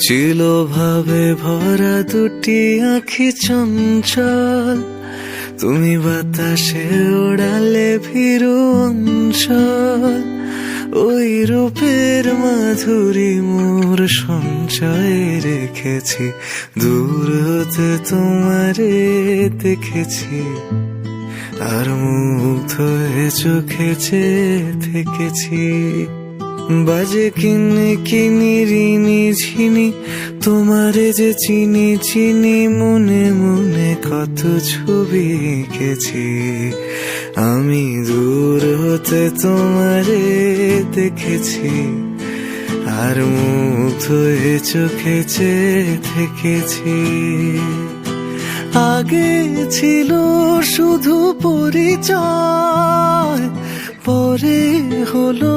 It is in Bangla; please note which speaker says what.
Speaker 1: ছিল ভাবে ভরা দুটি আঁখি চঞ্চল, তুমি বাতাসে ওড়ালে ভীরু অঞ্চল। ওই রূপের মাধুরী মোর সঞ্চয়ে রেখেছি, দূর হতে তোমারে দেখেছি, আর মুগ্ধ হয়ে চোখে চেয়ে থেকেছি। বাজে কিনে কিনি ঋণী ঝিনি, তোমারে যে চিনি চিনি, মনে মনে কত ছবি এঁকেছি। আমি দূর হতে তোমারে দেখেছি, আর মুগ্ধ হয়ে চোখে চেয়ে থেকেছি। আগে ছিল শুধু পরিচয়, পরে হলো